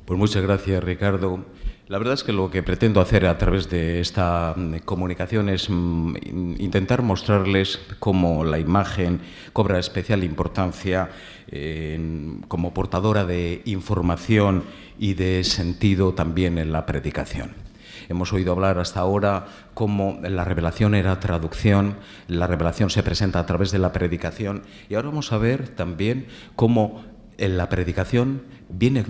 Pues muchas gracias, Ricardo. La verdad es que lo que pretendo hacer a través de esta comunicación es intentar mostrarles cómo la imagen cobra especial importancia como portadora de información y de sentido también en la predicación. Hemos oído hablar hasta ahora cómo la revelación era traducción, la revelación se presenta a través de la predicación, y ahora vamos a ver también cómo en la predicación viene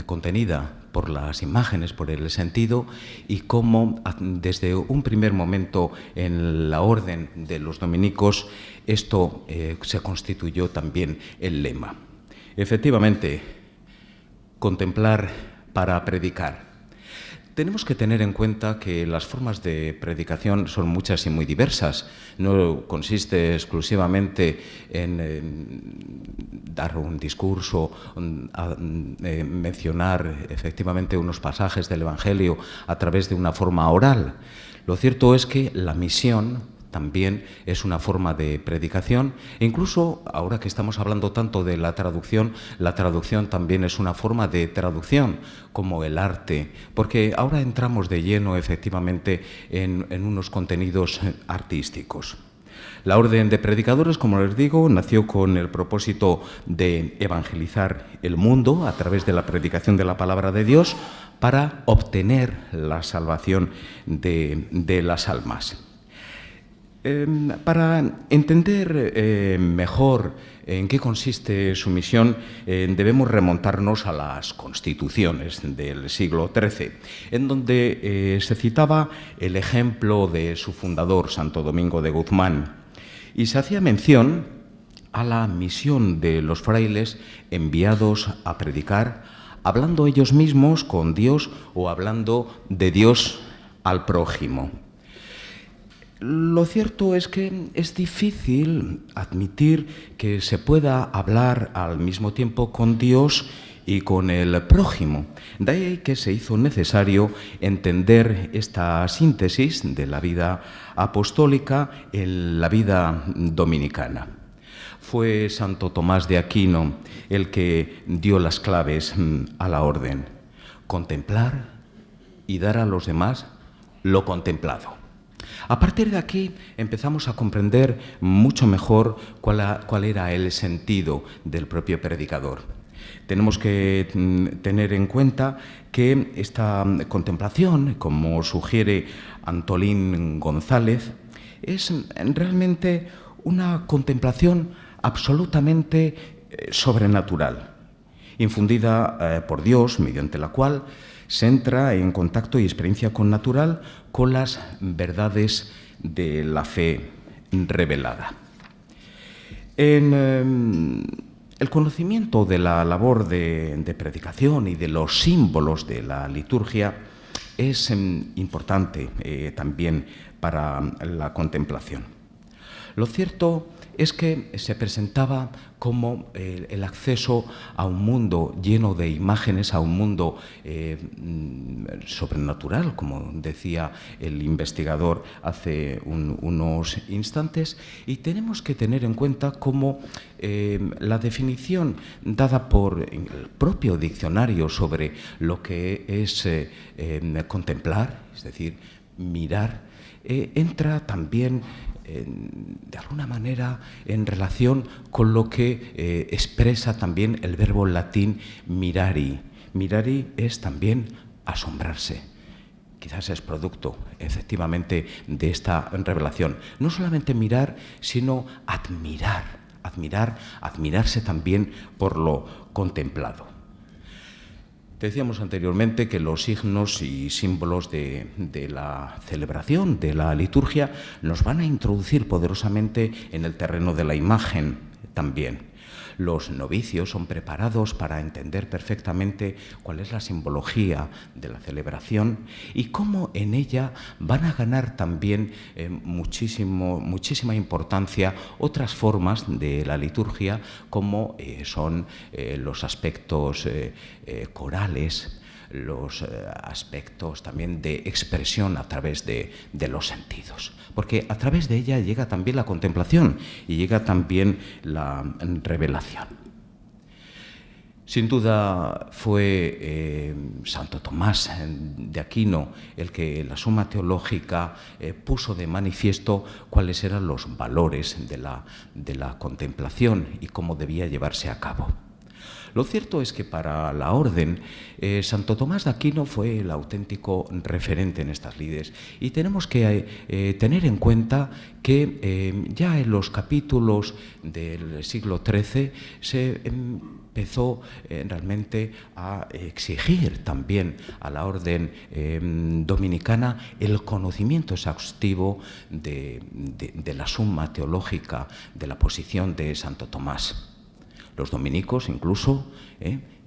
contenida por las imágenes, por el sentido, y cómo desde un primer momento en la orden de los dominicos esto se constituyó también el lema. Efectivamente, contemplar para predicar. Tenemos que tener en cuenta que las formas de predicación son muchas y muy diversas. No consiste exclusivamente en dar un discurso, mencionar efectivamente unos pasajes del Evangelio a través de una forma oral. Lo cierto es que la misión también es una forma de predicación, e incluso ahora que estamos hablando tanto de la traducción también es una forma de traducción, como el arte, porque ahora entramos de lleno efectivamente en unos contenidos artísticos. La Orden de Predicadores, como les digo, nació con el propósito de evangelizar el mundo a través de la predicación de la palabra de Dios para obtener la salvación de las almas. Para entender mejor en qué consiste su misión, debemos remontarnos a las constituciones del siglo XIII, en donde se citaba el ejemplo de su fundador, Santo Domingo de Guzmán, y se hacía mención a la misión de los frailes enviados a predicar, hablando ellos mismos con Dios o hablando de Dios al prójimo. Lo cierto es que es difícil admitir que se pueda hablar al mismo tiempo con Dios y con el prójimo. De ahí que se hizo necesario entender esta síntesis de la vida apostólica en la vida dominicana. Fue Santo Tomás de Aquino el que dio las claves a la orden: contemplar y dar a los demás lo contemplado. A partir de aquí empezamos a comprender mucho mejor cuál era el sentido del propio predicador. Tenemos que tener en cuenta que esta contemplación, como sugiere Antolín González, es realmente una contemplación absolutamente sobrenatural, infundida por Dios, mediante la cual se entra en contacto y experiencia connatural con las verdades de la fe revelada. En el conocimiento de la labor de predicación y de los símbolos de la liturgia es importante también para la contemplación. Lo cierto es que se presentaba como el acceso a un mundo lleno de imágenes, a un mundo sobrenatural, como decía el investigador hace unos instantes, y tenemos que tener en cuenta cómo la definición dada por el propio diccionario sobre lo que es contemplar, es decir, mirar, entra también de alguna manera en relación con lo que expresa también el verbo latín mirari. Mirari es también asombrarse. Quizás es producto, efectivamente, de esta revelación. No solamente mirar, sino admirarse también por lo contemplado. Decíamos anteriormente que los signos y símbolos de la celebración, de la liturgia, nos van a introducir poderosamente en el terreno de la imagen también. Los novicios son preparados para entender perfectamente cuál es la simbología de la celebración y cómo en ella van a ganar también muchísima importancia otras formas de la liturgia, como son los aspectos corales, los aspectos también de expresión a través de los sentidos. Porque a través de ella llega también la contemplación y llega también la revelación. Sin duda fue Santo Tomás de Aquino el que en la Suma Teológica puso de manifiesto cuáles eran los valores de la contemplación y cómo debía llevarse a cabo. Lo cierto es que para la orden, Santo Tomás de Aquino fue el auténtico referente en estas lides y tenemos que tener en cuenta que ya en los capítulos del siglo XIII se empezó realmente a exigir también a la orden dominicana el conocimiento exhaustivo de la suma teológica de la posición de Santo Tomás. Los dominicos incluso,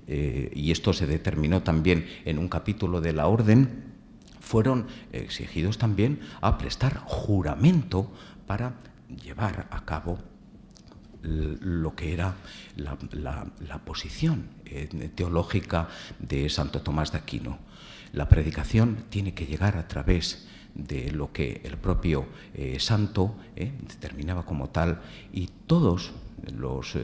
y esto se determinó también en un capítulo de la orden, fueron exigidos también a prestar juramento para llevar a cabo lo que era la posición teológica de Santo Tomás de Aquino. La predicación tiene que llegar a través de lo que el propio santo determinaba como tal, y todos los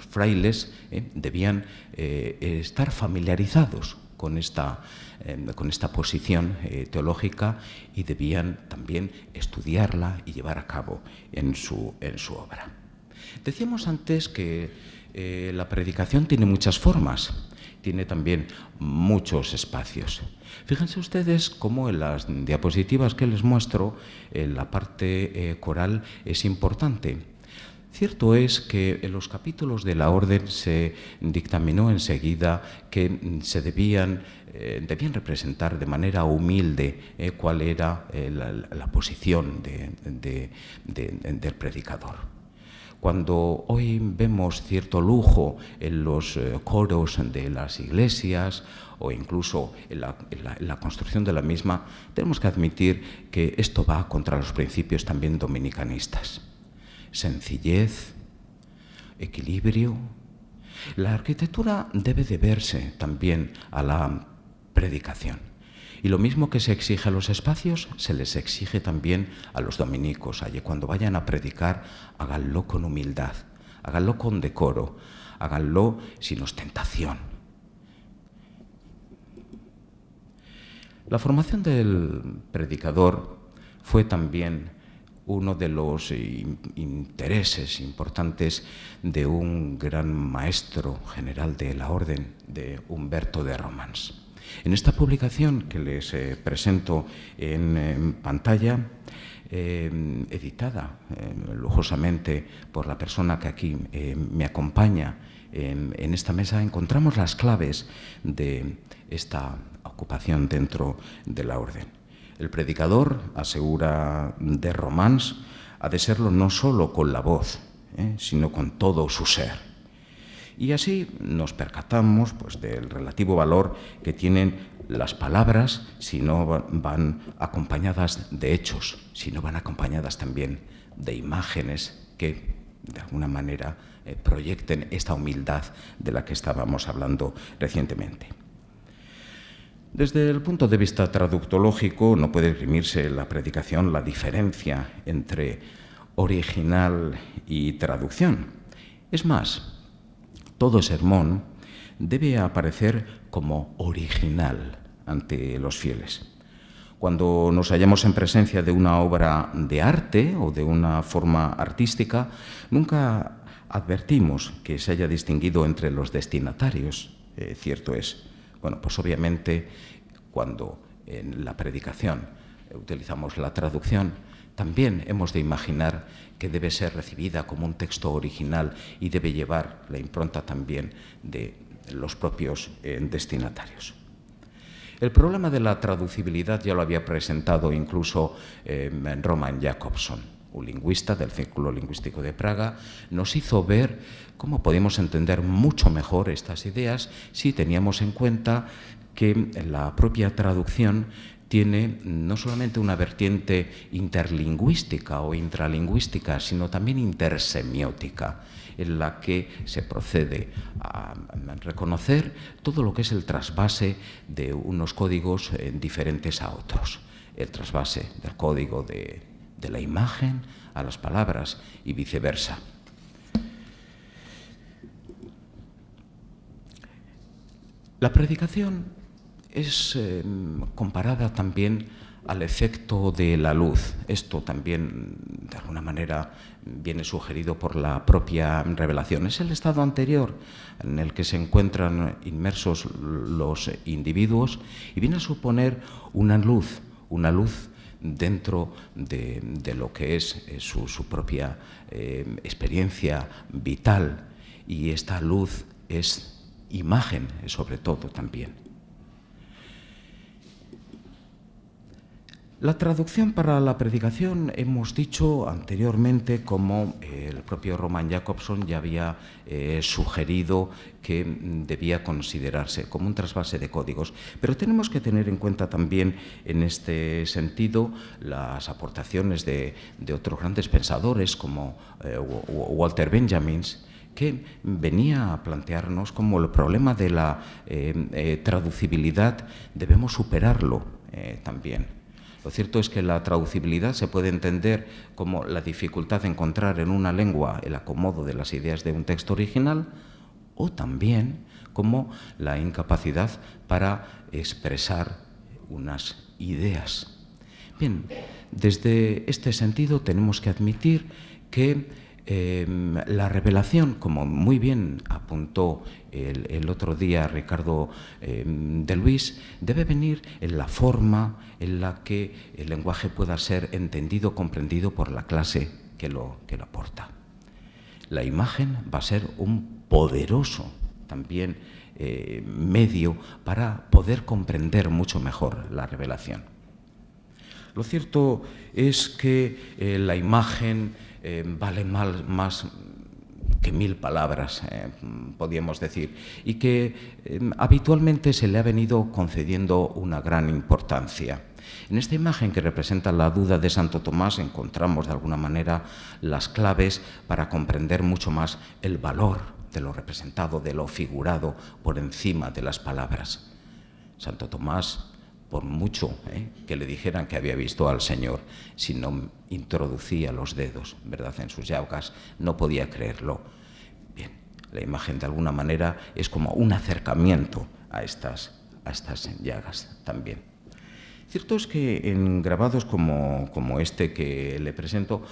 frailes debían estar familiarizados con esta posición teológica y debían también estudiarla y llevar a cabo en su obra. Decíamos antes que la predicación tiene muchas formas, tiene también muchos espacios. Fíjense ustedes cómo en las diapositivas que les muestro, la parte coral es importante. Cierto es que en los capítulos de la orden se dictaminó enseguida que se debían representar de manera humilde cuál era la posición del predicador. Cuando hoy vemos cierto lujo en los coros de las iglesias o incluso en la construcción de la misma, tenemos que admitir que esto va contra los principios también dominicanistas. Sencillez, equilibrio. La arquitectura debe deberse también a la predicación. Y lo mismo que se exige a los espacios, se les exige también a los dominicos. Allí cuando vayan a predicar, háganlo con humildad, háganlo con decoro, háganlo sin ostentación. La formación del predicador fue también uno de los intereses importantes de un gran maestro general de la orden, de Humberto de Romans. En esta publicación que les presento en pantalla, editada lujosamente por la persona que aquí me acompaña en esta mesa, encontramos las claves de esta ocupación dentro de la orden. El predicador, asegura de Romans, ha de serlo no solo con la voz, sino con todo su ser. Y así nos percatamos del relativo valor que tienen las palabras si no van acompañadas de hechos, si no van acompañadas también de imágenes que de alguna manera proyecten esta humildad de la que estábamos hablando recientemente. Desde el punto de vista traductológico no puede esgrimirse en la predicación la diferencia entre original y traducción. Es más, todo sermón debe aparecer como original ante los fieles. Cuando nos hallamos en presencia de una obra de arte o de una forma artística, nunca advertimos que se haya distinguido entre los destinatarios. Cierto es. Bueno, pues obviamente cuando en la predicación utilizamos la traducción, también hemos de imaginar que debe ser recibida como un texto original y debe llevar la impronta también de los propios destinatarios. El problema de la traducibilidad ya lo había presentado incluso Roman Jakobson. un lingüista del Círculo Lingüístico de Praga, nos hizo ver cómo podíamos entender mucho mejor estas ideas si teníamos en cuenta que la propia traducción tiene no solamente una vertiente interlingüística o intralingüística, sino también intersemiótica, en la que se procede a reconocer todo lo que es el trasvase de unos códigos diferentes a otros. El trasvase del código de la imagen a las palabras y viceversa. La predicación es comparada también al efecto de la luz. Esto también, de alguna manera, viene sugerido por la propia revelación. Es el estado anterior en el que se encuentran inmersos los individuos y viene a suponer una luz dentro de lo que es su propia experiencia vital, y esta luz es imagen, sobre todo, también. La traducción para la predicación hemos dicho anteriormente, como el propio Roman Jakobson ya había sugerido, que debía considerarse como un trasvase de códigos. Pero tenemos que tener en cuenta también, en este sentido, las aportaciones de otros grandes pensadores como Walter Benjamin, que venía a plantearnos como el problema de la traducibilidad debemos superarlo también. Lo cierto es que la traducibilidad se puede entender como la dificultad de encontrar en una lengua el acomodo de las ideas de un texto original, o también como la incapacidad para expresar unas ideas. Bien, desde este sentido tenemos que admitir que la revelación, como muy bien apuntó el otro día Ricardo de Luis, debe venir en la forma en la que el lenguaje pueda ser entendido, comprendido por la clase que lo aporta. La imagen va a ser un poderoso también medio para poder comprender mucho mejor la revelación. Lo cierto es que la imagen vale más que 1000 palabras, podríamos decir, y que habitualmente se le ha venido concediendo una gran importancia. En esta imagen que representa la duda de Santo Tomás encontramos de alguna manera las claves para comprender mucho más el valor de lo representado, de lo figurado por encima de las palabras. Santo Tomás, por mucho que le dijeran que había visto al Señor, si no introducía los dedos, ¿verdad?, en sus llagas, no podía creerlo. Bien, la imagen de alguna manera es como un acercamiento a estas llagas también. Cierto es que en grabados como este que le presento,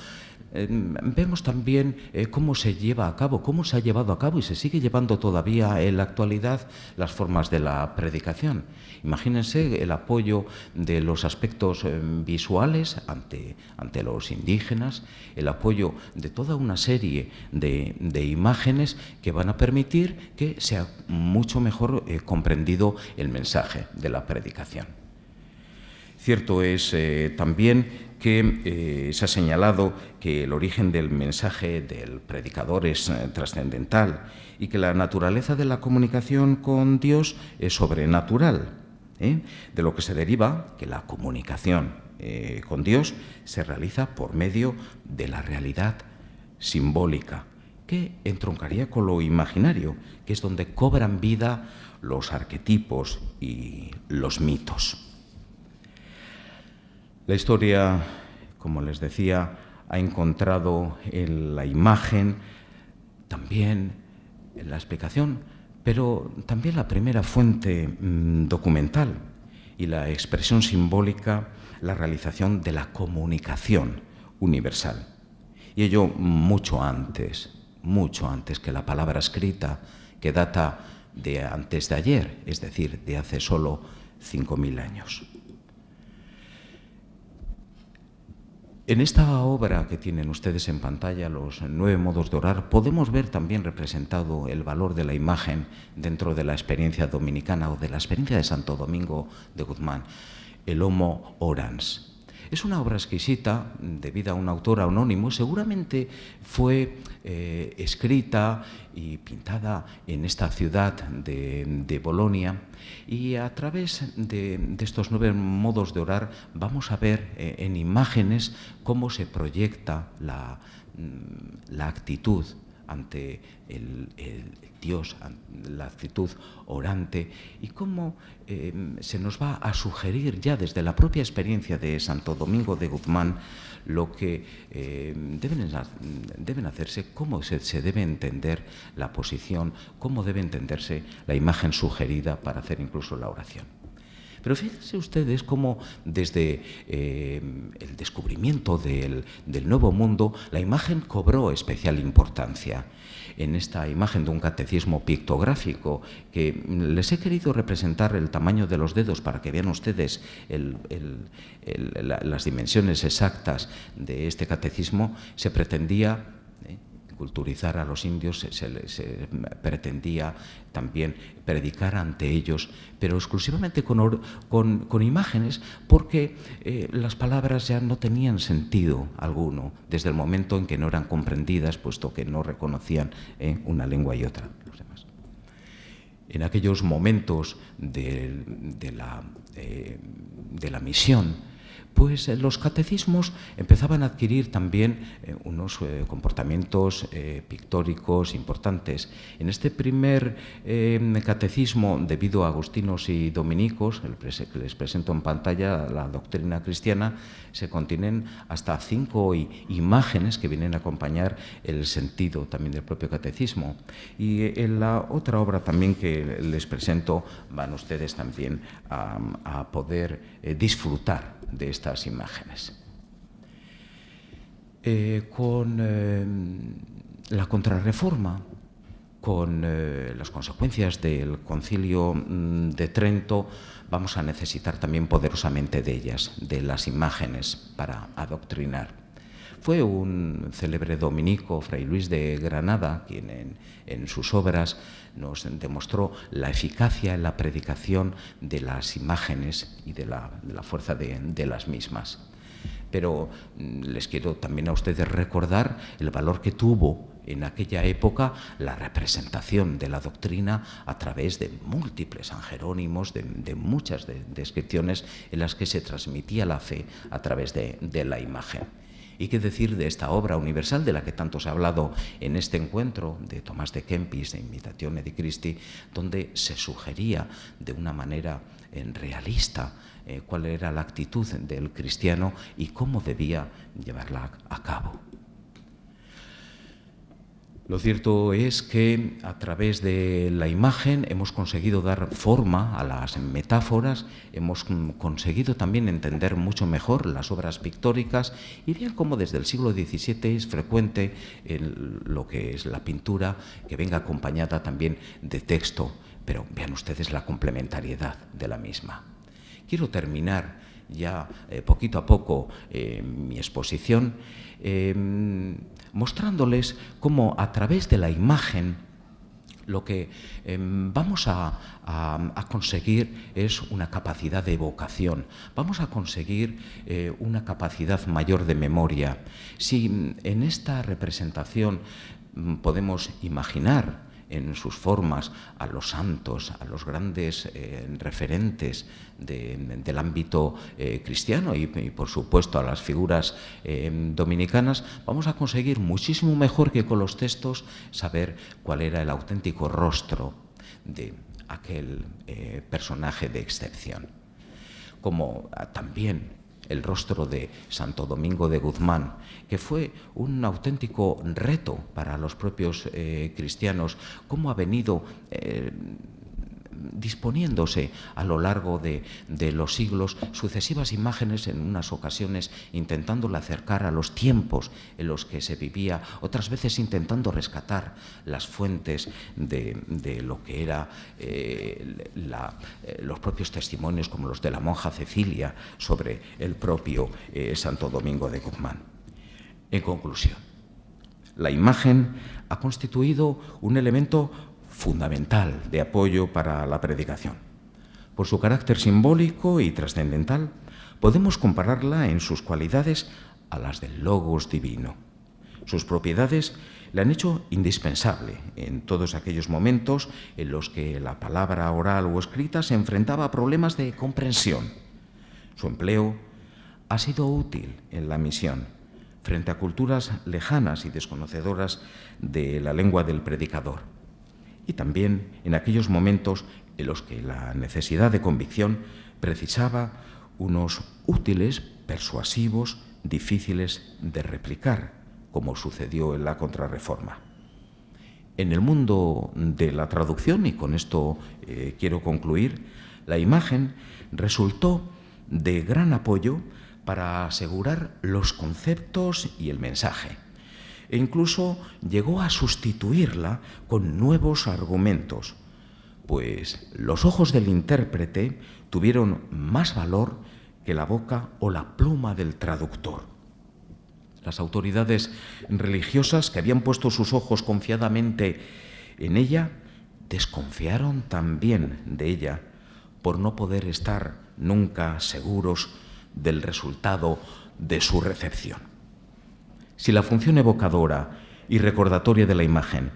vemos también cómo se lleva a cabo, cómo se ha llevado a cabo y se sigue llevando todavía en la actualidad las formas de la predicación. Imagínense el apoyo de los aspectos visuales ante los indígenas, el apoyo de toda una serie de imágenes que van a permitir que sea mucho mejor comprendido el mensaje de la predicación. Cierto es también que se ha señalado que el origen del mensaje del predicador es trascendental y que la naturaleza de la comunicación con Dios es sobrenatural, de lo que se deriva que la comunicación con Dios se realiza por medio de la realidad simbólica, que entroncaría con lo imaginario, que es donde cobran vida los arquetipos y los mitos. La historia, como les decía, ha encontrado en la imagen también en la explicación, pero también la primera fuente documental y la expresión simbólica, la realización de la comunicación universal. Y ello mucho antes que la palabra escrita, que data de antes de ayer, es decir, de hace solo 5000 años. En esta obra que tienen ustedes en pantalla, Los 9 modos de orar, podemos ver también representado el valor de la imagen dentro de la experiencia dominicana o de la experiencia de Santo Domingo de Guzmán, el Homo Orans. Es una obra exquisita, debida a un autor anónimo. Seguramente fue escrita y pintada en esta ciudad de Bolonia, y a través de estos 9 modos de orar vamos a ver en imágenes cómo se proyecta la actitud ante el Dios, la actitud orante, y cómo se nos va a sugerir ya desde la propia experiencia de Santo Domingo de Guzmán lo que deben hacerse, cómo se debe entender la posición, cómo debe entenderse la imagen sugerida para hacer incluso la oración. Pero fíjense ustedes cómo desde el descubrimiento del Nuevo Mundo la imagen cobró especial importancia. En esta imagen de un catecismo pictográfico, que les he querido representar el tamaño de los dedos para que vean ustedes las dimensiones exactas de este catecismo, se pretendía culturizar a los indios, se pretendía también predicar ante ellos, pero exclusivamente con imágenes, porque las palabras ya no tenían sentido alguno desde el momento en que no eran comprendidas, puesto que no reconocían una lengua y otra. Los demás. En aquellos momentos de la misión, pues los catecismos empezaban a adquirir también unos comportamientos pictóricos importantes. En este primer catecismo, debido a agustinos y dominicos, que les presento en pantalla, la doctrina cristiana, se contienen hasta 5 imágenes que vienen a acompañar el sentido también del propio catecismo. Y en la otra obra también que les presento van ustedes también a poder disfrutar de estas imágenes. Con la Contrarreforma, con las consecuencias del Concilio de Trento, vamos a necesitar también poderosamente de ellas, de las imágenes, para adoctrinar. Fue un célebre dominico, Fray Luis de Granada, quien en sus obras nos demostró la eficacia en la predicación de las imágenes y de la fuerza de las mismas. Pero les quiero también a ustedes recordar el valor que tuvo en aquella época la representación de la doctrina a través de múltiples San Jerónimos, de muchas descripciones en las que se transmitía la fe a través de la imagen. ¿Y qué decir de esta obra universal de la que tanto se ha hablado en este encuentro de Tomás de Kempis, de Imitazione di Cristi, donde se sugería de una manera realista cuál era la actitud del cristiano y cómo debía llevarla a cabo? Lo cierto es que a través de la imagen hemos conseguido dar forma a las metáforas, hemos conseguido también entender mucho mejor las obras pictóricas, y vean cómo desde el siglo XVII es frecuente lo que es la pintura que venga acompañada también de texto, pero vean ustedes la complementariedad de la misma. Quiero terminar ya poquito a poco mi exposición mostrándoles cómo a través de la imagen lo que vamos a conseguir es una capacidad de evocación, vamos a conseguir una capacidad mayor de memoria. Si en esta representación podemos imaginar en sus formas a los santos, a los grandes referentes del ámbito cristiano y por supuesto a las figuras dominicanas, vamos a conseguir muchísimo mejor que con los textos saber cuál era el auténtico rostro de aquel personaje de excepción. Como también el rostro de Santo Domingo de Guzmán, que fue un auténtico reto para los propios cristianos, cómo ha venido disponiéndose a lo largo de los siglos sucesivas imágenes, en unas ocasiones intentándole acercar a los tiempos en los que se vivía, otras veces intentando rescatar las fuentes de lo que era los propios testimonios, como los de la monja Cecilia sobre el propio Santo Domingo de Guzmán. En conclusión, la imagen ha constituido un elemento fundamental de apoyo para la predicación, por su carácter simbólico y trascendental, podemos compararla en sus cualidades a las del logos divino. Sus propiedades le han hecho indispensable en todos aquellos momentos en los que la palabra oral o escrita se enfrentaba a problemas de comprensión. Su empleo ha sido útil en la misión, frente a culturas lejanas y desconocedoras de la lengua del predicador, y también en aquellos momentos en los que la necesidad de convicción precisaba unos útiles, persuasivos, difíciles de replicar, como sucedió en la Contrarreforma. En el mundo de la traducción, y con esto quiero concluir, la imagen resultó de gran apoyo para asegurar los conceptos y el mensaje, e incluso llegó a sustituirla con nuevos argumentos, pues los ojos del intérprete tuvieron más valor que la boca o la pluma del traductor. Las autoridades religiosas que habían puesto sus ojos confiadamente en ella desconfiaron también de ella por no poder estar nunca seguros del resultado de su recepción. Si la función evocadora y recordatoria de la imagen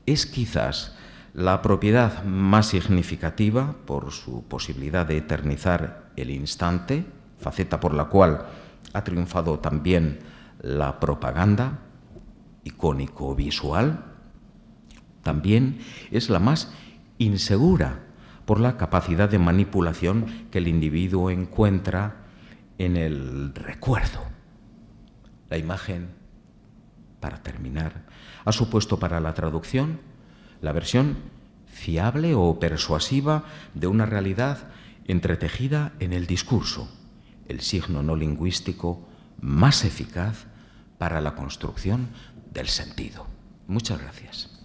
es quizás la propiedad más significativa por su posibilidad de eternizar el instante, faceta por la cual ha triunfado también la propaganda icónico-visual, también es la más insegura por la capacidad de manipulación que el individuo encuentra en el recuerdo. La imagen, para terminar, ha supuesto para la traducción la versión fiable o persuasiva de una realidad entretejida en el discurso, el signo no lingüístico más eficaz para la construcción del sentido. Muchas gracias.